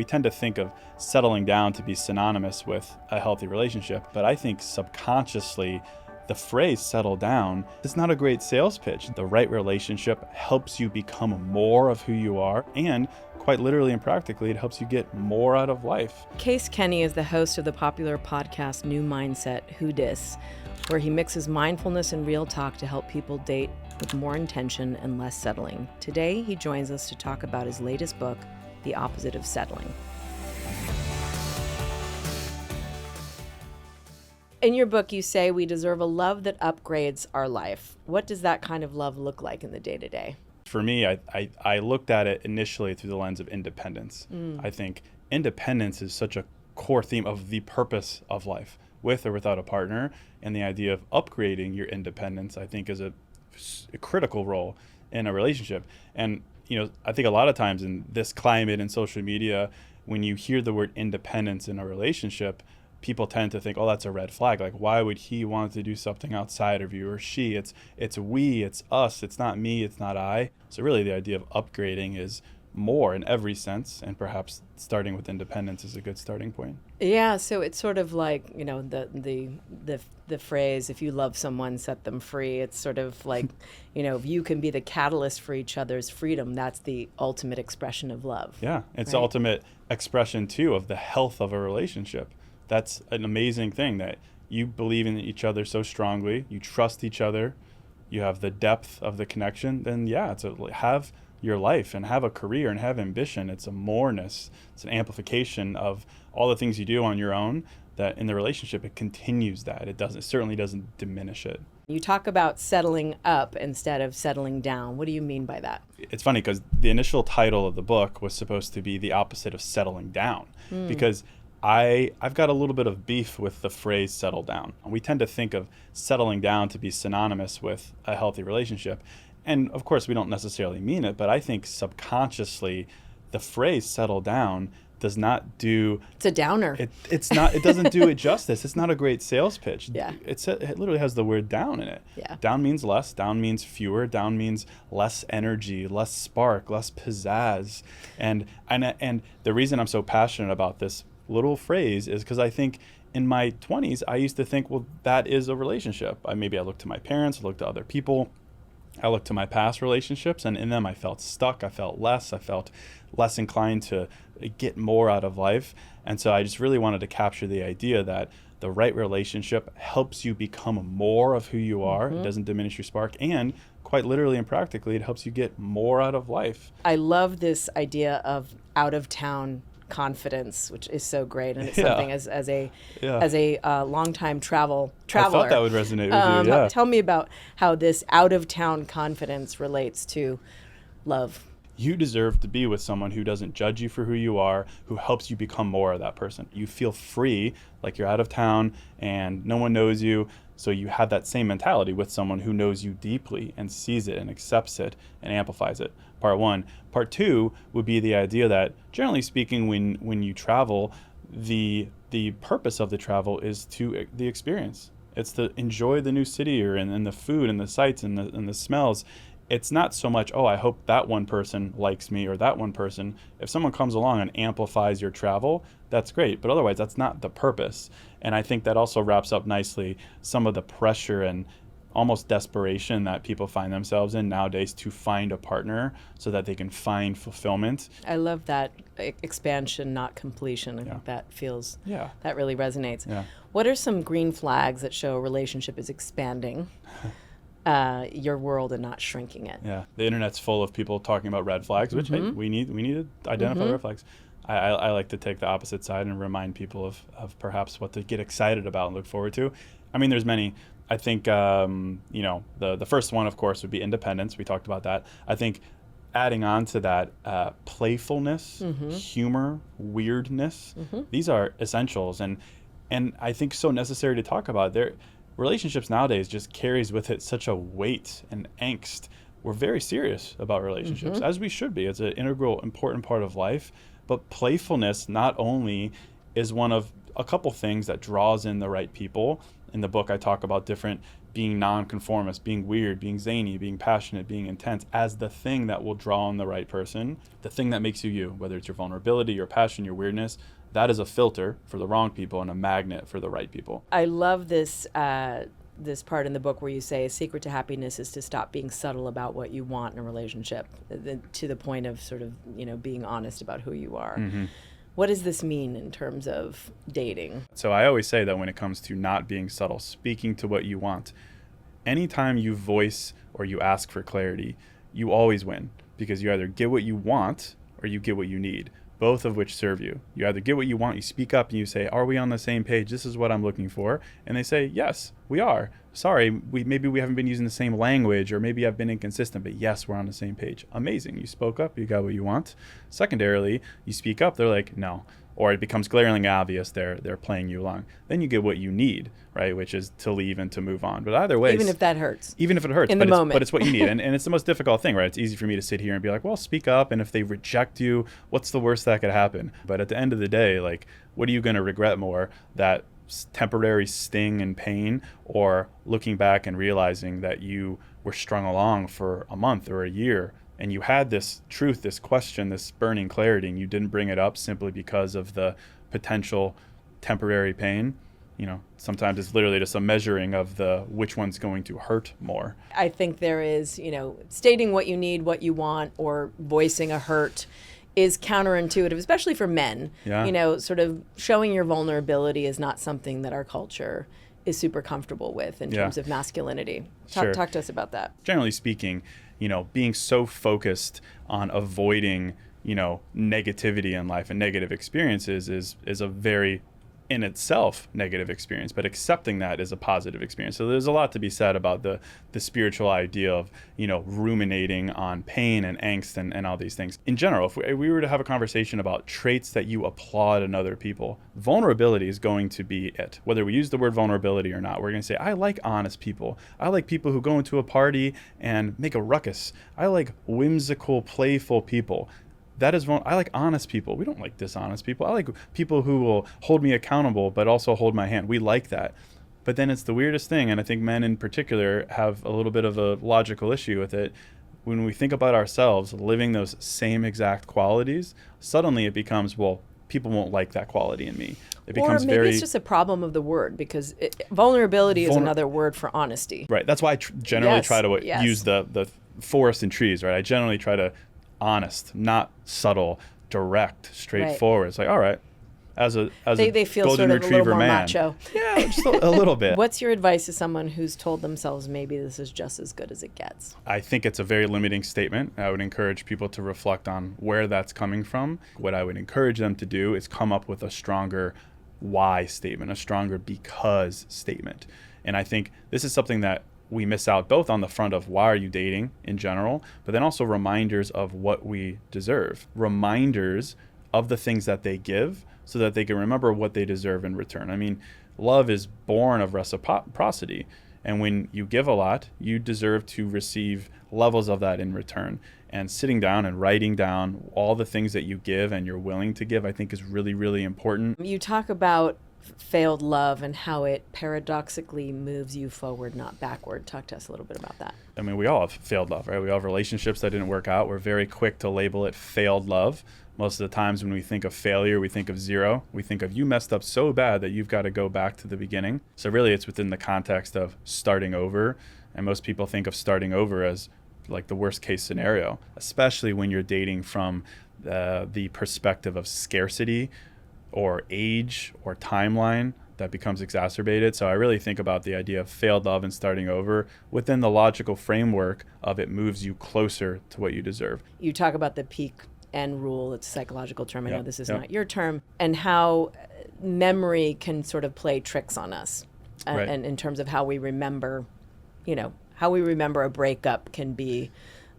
We tend to think of settling down to be synonymous with a healthy relationship, but I think subconsciously the phrase settle down is not a great sales pitch. The right relationship helps you become more of who you are, and quite literally and practically, it helps you get more out of life. Case Kenny is the host of the popular podcast New Mindset, Who Dis, where he mixes mindfulness and real talk to help people date with more intention and less settling. Today, he joins us to talk about his latest book, The Opposite of Settling. In your book, you say we deserve a love that upgrades our life. What does that kind of love look like in the day-to-day? For me, I looked at it initially through the lens of independence. I think independence is such a core theme of the purpose of life, with or without a partner, and the idea of upgrading your independence, I think, is a critical role in a relationship. And I think a lot of times in this climate and social media, when you hear the word independence in a relationship, people tend to think, oh, that's a red flag. Like, why would he want to do something outside of you, or she? It's we, it's us, it's not me, it's not I. So really the idea of upgrading is more in every sense, and perhaps starting with independence is a good starting point. Yeah, so it's sort of like, the phrase, if you love someone, set them free. It's sort of like, if you can be the catalyst for each other's freedom, that's the ultimate expression of love. Yeah, it's the ultimate expression too of the health of a relationship. That's an amazing thing, that you believe in each other so strongly, you trust each other, you have the depth of the connection, then have your life and have a career and have ambition. It's a moreness, it's an amplification of all the things you do on your own, that in the relationship it continues that. It certainly doesn't diminish it. You talk about settling up instead of settling down. What do you mean by that? It's funny because the initial title of the book was supposed to be The Opposite of Settling Down, because I've got a little bit of beef with the phrase settle down. We tend to think of settling down to be synonymous with a healthy relationship. And of course, we don't necessarily mean it, but I think subconsciously the phrase settle down does not do... It's a downer. It doesn't do it justice. It's not a great sales pitch. Yeah. It literally has the word down in it. Yeah. Down means less. Down means fewer. Down means less energy, less spark, less pizzazz. And the reason I'm so passionate about this little phrase is because I think in my 20s, I used to think, well, that is a relationship. Maybe I looked to my parents, I looked to other people, I looked to my past relationships, and in them I felt stuck, I felt less inclined to get more out of life. And so I just really wanted to capture the idea that the right relationship helps you become more of who you are. It doesn't diminish your spark, and quite literally and practically, it helps you get more out of life. I love this idea of out-of-town confidence, which is so great, and it's something as a longtime traveler. I thought that would resonate with you. Yeah. Tell me about how this out-of-town confidence relates to love. You deserve to be with someone who doesn't judge you for who you are, who helps you become more of that person. You feel free, like you're out of town and no one knows you. So you have that same mentality with someone who knows you deeply and sees it and accepts it and amplifies it. Part one. Part two would be the idea that, generally speaking, when you travel, the purpose of the travel is to the experience. It's to enjoy the new city you're in, and the food and the sights and the smells. It's not so much, oh, I hope that one person likes me or that one person. If someone comes along and amplifies your travel, that's great. But otherwise, that's not the purpose. And I think that also wraps up nicely some of the pressure and almost desperation that people find themselves in nowadays to find a partner so that they can find fulfillment. I love that expansion, not completion. I think that that really resonates. Yeah. What are some green flags that show a relationship is expanding your world and not shrinking it? Yeah, the internet's full of people talking about red flags, which hey, we need to identify red flags. I like to take the opposite side and remind people of perhaps what to get excited about and look forward to. I mean, there's many. I think, the first one, of course, would be independence. We talked about that. I think adding on to that, playfulness, humor, weirdness, these are essentials. And I think so necessary to talk about. Relationships nowadays just carries with it such a weight and angst. We're very serious about relationships, as we should be. It's an integral, important part of life. But playfulness not only is one of a couple things that draws in the right people. In the book, I talk about different being nonconformist, being weird, being zany, being passionate, being intense as the thing that will draw in the right person, the thing that makes you you, whether it's your vulnerability, your passion, your weirdness, that is a filter for the wrong people and a magnet for the right people. I love this this part in the book where you say a secret to happiness is to stop being subtle about what you want in a relationship, to the point of sort of, being honest about who you are. Mm-hmm. What does this mean in terms of dating? So I always say that when it comes to not being subtle, speaking to what you want, anytime you voice or you ask for clarity, you always win, because you either get what you want or you get what you need, both of which serve you. You either get what you want, you speak up and you say, are we on the same page? This is what I'm looking for. And they say, yes, we are. Sorry, maybe we haven't been using the same language, or maybe I've been inconsistent, but yes, we're on the same page. Amazing. You spoke up, you got what you want. Secondarily, you speak up, they're like, no. Or it becomes glaringly obvious they're playing you along. Then you get what you need, right? Which is to leave and to move on. But either way, even if that hurts. Even if it hurts. In the moment. But it's what you need. And it's the most difficult thing, right? It's easy for me to sit here and be like, well, speak up. And if they reject you, what's the worst that could happen? But at the end of the day, like, what are you going to regret more? That temporary sting and pain, or looking back and realizing that you were strung along for a month or a year, and you had this truth, this question, this burning clarity, and you didn't bring it up simply because of the potential temporary pain? Sometimes it's literally just a measuring of which one's going to hurt more. I think there is, stating what you need, what you want, or voicing a hurt is counterintuitive, especially for men. Yeah. Sort of showing your vulnerability is not something that our culture is super comfortable with in terms of masculinity. Sure. Talk to us about that. Generally speaking, being so focused on avoiding, negativity in life and negative experiences is a very, in itself, negative experience, but accepting that is a positive experience. So there's a lot to be said about the spiritual idea of, ruminating on pain and angst and all these things. In general, if we were to have a conversation about traits that you applaud in other people, vulnerability is going to be it. Whether we use the word vulnerability or not, we're going to say, I like honest people. I like people who go into a party and make a ruckus. I like whimsical, playful people. I like honest people. We don't like dishonest people. I like people who will hold me accountable, but also hold my hand. We like that. But then it's the weirdest thing, and I think men in particular have a little bit of a logical issue with it. When we think about ourselves living those same exact qualities, suddenly it becomes, well, people won't like that quality in me. It becomes or maybe it's just a problem of the word, because vulnerability is another word for honesty. Right. That's why I generally try to use the forest and trees, right? I generally try to honest, not subtle, direct, straightforward. Right. It's like, all right, as a they feel golden sort of retriever a little more man, macho. Yeah, just a little bit. What's your advice to someone who's told themselves maybe this is just as good as it gets? I think it's a very limiting statement. I would encourage people to reflect on where that's coming from. What I would encourage them to do is come up with a stronger why statement, a stronger because statement. And I think this is something that we miss out both on the front of why are you dating in general, but then also reminders of what we deserve, reminders of the things that they give so that they can remember what they deserve in return. I mean, love is born of reciprocity. And when you give a lot, you deserve to receive levels of that in return. And sitting down and writing down all the things that you give and you're willing to give, I think is really, really important. You talk about failed love and how it paradoxically moves you forward, not backward. Talk to us a little bit about that. I mean, we all have failed love, right? We all have relationships that didn't work out. We're very quick to label it failed love. Most of the times when we think of failure, we think of zero. We think of you messed up so bad that you've got to go back to the beginning. So really it's within the context of starting over. And most people think of starting over as like the worst case scenario, especially when you're dating from the perspective of scarcity or age or timeline that becomes exacerbated. So I really think about the idea of failed love and starting over within the logical framework of it moves you closer to what you deserve. You talk about the peak end rule. It's a psychological term. I know this is Yep. not your term. And how memory can sort of play tricks on us. Right. And in terms of how we remember, how we remember a breakup can be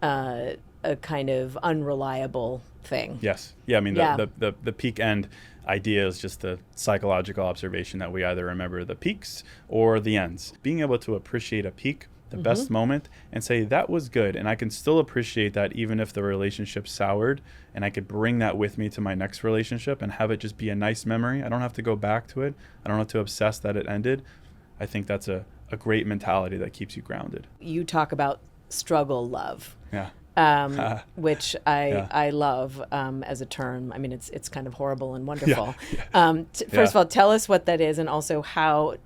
a kind of unreliable thing. Yes. Yeah, I mean, the peak end idea is just the psychological observation that we either remember the peaks or the ends. Being able to appreciate a peak, the best moment, and say, that was good, and I can still appreciate that even if the relationship soured, and I could bring that with me to my next relationship and have it just be a nice memory. I don't have to go back to it. I don't have to obsess that it ended. I think that's a a great mentality that keeps you grounded. You talk about struggle love. Yeah. Which I love as a term. I mean, it's kind of horrible and wonderful. First of all, tell us what that is, and also how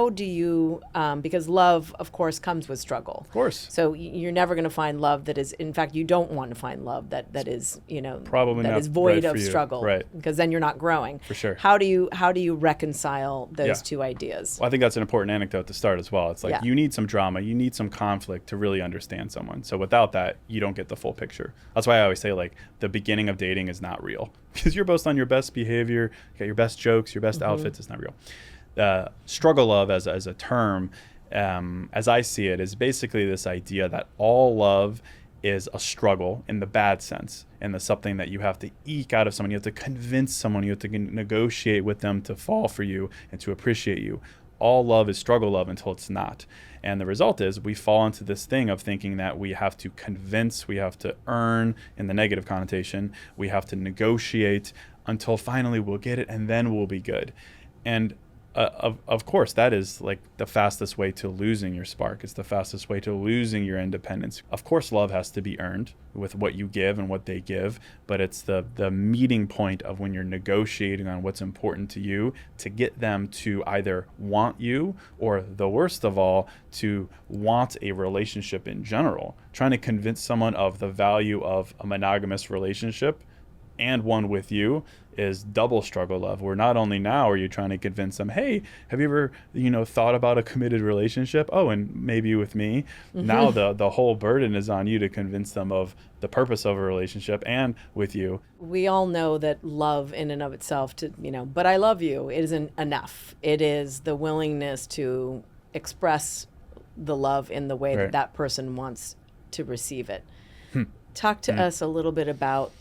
do you, because love, of course, comes with struggle. Of course. So you're never going to find love that is, in fact, you don't want to find love that is, probably that not is void right of for you. struggle. Right. Because then you're not growing. For sure. How do you reconcile those two ideas? Well, I think that's an important anecdote to start as well. It's like you need some drama, you need some conflict to really understand someone. So without that, you don't get the full picture. That's why I always say, like, the beginning of dating is not real. Because you're both on your best behavior, you got your best jokes, your best outfits, it's not real. Struggle love as a term, as I see it, is basically this idea that all love is a struggle in the bad sense, and the something that you have to eke out of someone. You have to convince someone, you have to negotiate with them to fall for you and to appreciate you. All love is struggle love until it's not. And the result is we fall into this thing of thinking that we have to convince, we have to earn, in the negative connotation, we have to negotiate until finally we'll get it, and then we'll be good. And of course, that is like the fastest way to losing your spark. It's the fastest way to losing your independence. Of course, love has to be earned with what you give and what they give, but it's the meeting point of when you're negotiating on what's important to you to get them to either want you, or the worst of all, to want a relationship in general. Trying to convince someone of the value of a monogamous relationship and one with you is double struggle love, where not only now are you trying to convince them, hey, have you ever, thought about a committed relationship? Oh, and maybe with me. Mm-hmm. Now the whole burden is on you to convince them of the purpose of a relationship and with you. We all know that love in and of itself, but I love you, it isn't enough. It is the willingness to express the love in the way that person wants to receive it. Talk to us a little bit about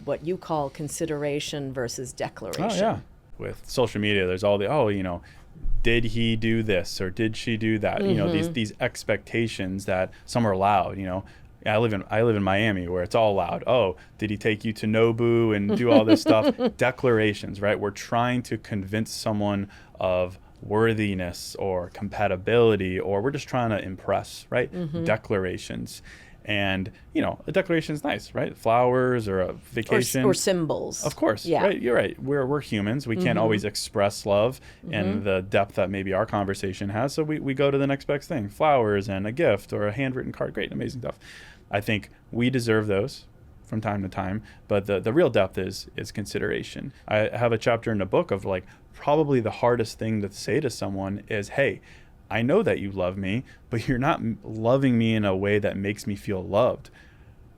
what you call consideration versus declaration. Oh, yeah. With social media, there's all the, did he do this or did she do that? Mm-hmm. These expectations that some are loud, I live in Miami, where it's all loud. Oh, did he take you to Nobu and do all this stuff? Declarations, right? We're trying to convince someone of worthiness or compatibility, or we're just trying to impress, right? Mm-hmm. Declarations. And, a declaration is nice, right? Flowers or a vacation. Or symbols. Of course, right? You're right. We're humans. We can't always express love in the depth that maybe our conversation has. So we go to the next best thing, flowers and a gift or a handwritten card. Great, amazing stuff. I think we deserve those from time to time, but the real depth is consideration. I have a chapter in the book of probably the hardest thing to say to someone is, hey, I know that you love me, but you're not loving me in a way that makes me feel loved.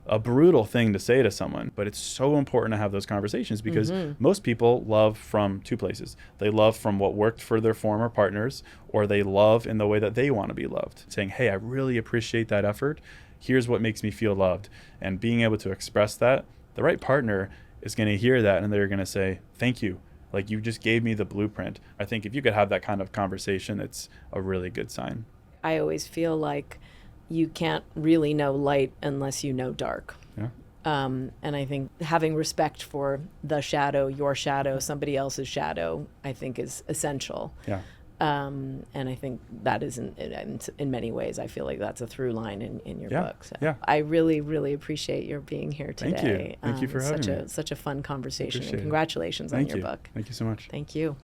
A brutal thing to say to someone, but it's so important to have those conversations because most people love from two places. They love from what worked for their former partners, or they love in the way that they want to be loved. Saying, hey, I really appreciate that effort. Here's what makes me feel loved. And being able to express that, the right partner is going to hear that and they're going to say, thank you. Like, you just gave me the blueprint. I think if you could have that kind of conversation, it's a really good sign. I always feel like you can't really know light unless you know dark. Yeah. And I think having respect for the shadow, your shadow, somebody else's shadow, I think is essential. Yeah. And I think that is in many ways, I feel like that's a through line in your book. So I really, really appreciate your being here today. Thank you for having me. Such a fun conversation. And congratulations on your book. Thank you so much. Thank you.